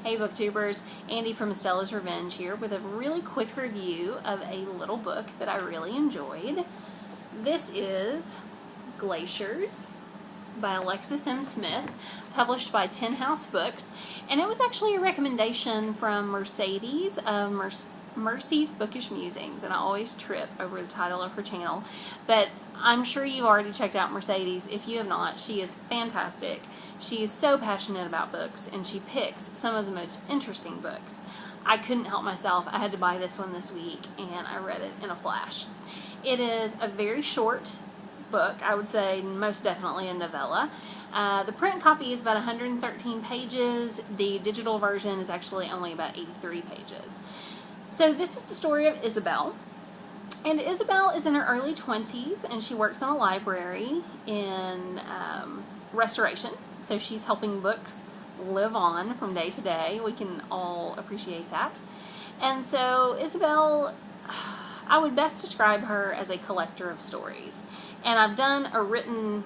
Hey booktubers, Andy from Estella's Revenge here with a really quick review of a little book that I really enjoyed. This is Glaciers by Alexis M. Smith, published by Tin House Books, and it was actually a recommendation from Mercedes of Mercy's Bookish Musings, and I always trip over the title of her channel, but I'm sure you've already checked out Mercedes. If you have not, she is fantastic. She is so passionate about books, and she picks some of the most interesting books. I couldn't help myself. I had to buy this one this week, and I read it in a flash. It is a very short book. I would say most definitely a novella. The print copy is about 113 pages. The digital version is actually only about 83 pages. So this is the story of Isabel. And Isabel is in her early 20s, and she works in a library in restoration. So she's helping books live on from day to day. We can all appreciate that. And so Isabel, I would best describe her as a collector of stories. And I've done a written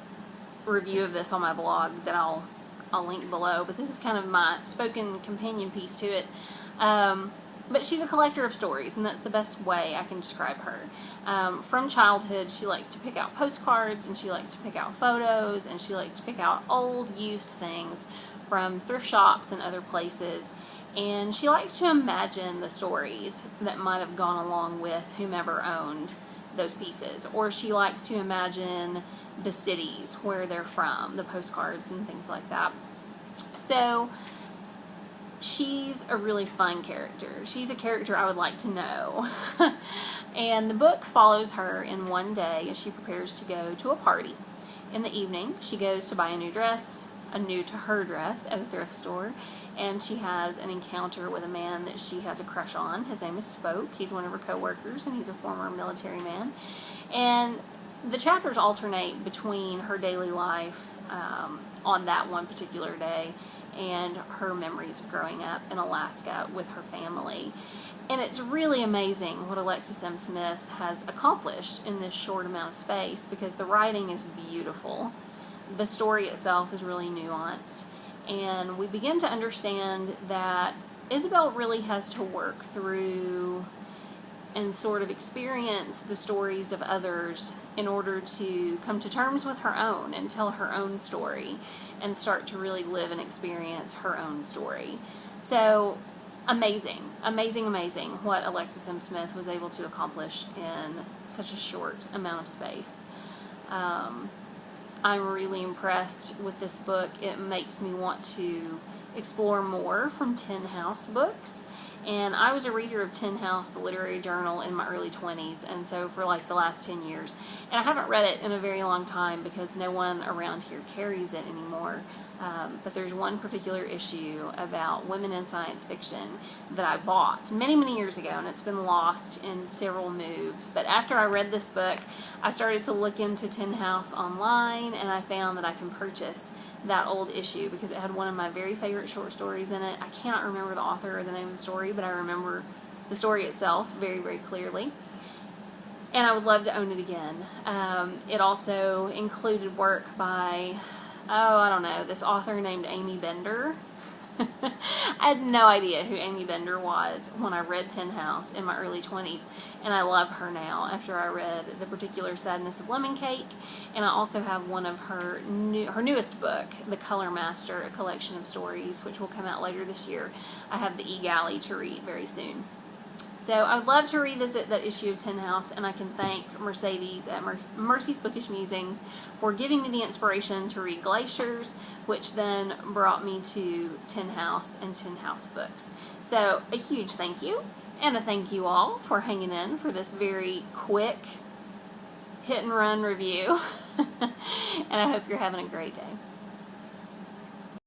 review of this on my blog that I'll link below, but this is kind of my spoken companion piece to it. But she's a collector of stories, and that's the best way I can describe her. From childhood, she likes to pick out postcards, and she likes to pick out photos, and she likes to pick out old, used things from thrift shops and other places. And she likes to imagine the stories that might have gone along with whomever owned those pieces. Or she likes to imagine the cities where they're from, the postcards and things like that. So she's a really fun character. She's a character I would like to know. And the book follows her in one day as she prepares to go to a party. In the evening, she goes to buy a new dress, a new to her dress, at a thrift store, and she has an encounter with a man that she has a crush on. His name is Spoke. He's one of her co-workers, and he's a former military man. And the chapters alternate between her daily life on that one particular day and her memories of growing up in Alaska with her family. And it's really amazing what Alexis M. Smith has accomplished in this short amount of space, because the writing is beautiful. The story itself is really nuanced. And we begin to understand that Isabel really has to work through and sort of experience the stories of others in order to come to terms with her own and tell her own story and start to really live and experience her own story. So amazing, amazing, amazing what Alexis M. Smith was able to accomplish in such a short amount of space. I'm really impressed with this book. It makes me want to explore more from Tin House Books. And I was a reader of Tin House, the literary journal, in my early 20s, and so for like the last 10 years. And I haven't read it in a very long time because no one around here carries it anymore. But there's one particular issue about women in science fiction that I bought many, many years ago, and it's been lost in several moves. But after I read this book, I started to look into Tin House online, and I found that I can purchase that old issue because it had one of my very favorite short stories in it. I cannot remember the author or the name of the story, but I remember the story itself very, very clearly. And I would love to own it again. It also included work by, I don't know, this author named Amy Bender. I had no idea who Amy Bender was when I read Tin House in my early 20s, and I love her now after I read The Particular Sadness of Lemon Cake, and I also have one of her newest book, The Color Master, a collection of stories, which will come out later this year. I have the e-galley to read very soon. So I would love to revisit that issue of Tin House, and I can thank Mercedes at Mercy's Bookish Musings for giving me the inspiration to read Glaciers, which then brought me to Tin House and Tin House Books. So a huge thank you, and a thank you all for hanging in for this very quick hit and run review. And I hope you're having a great day.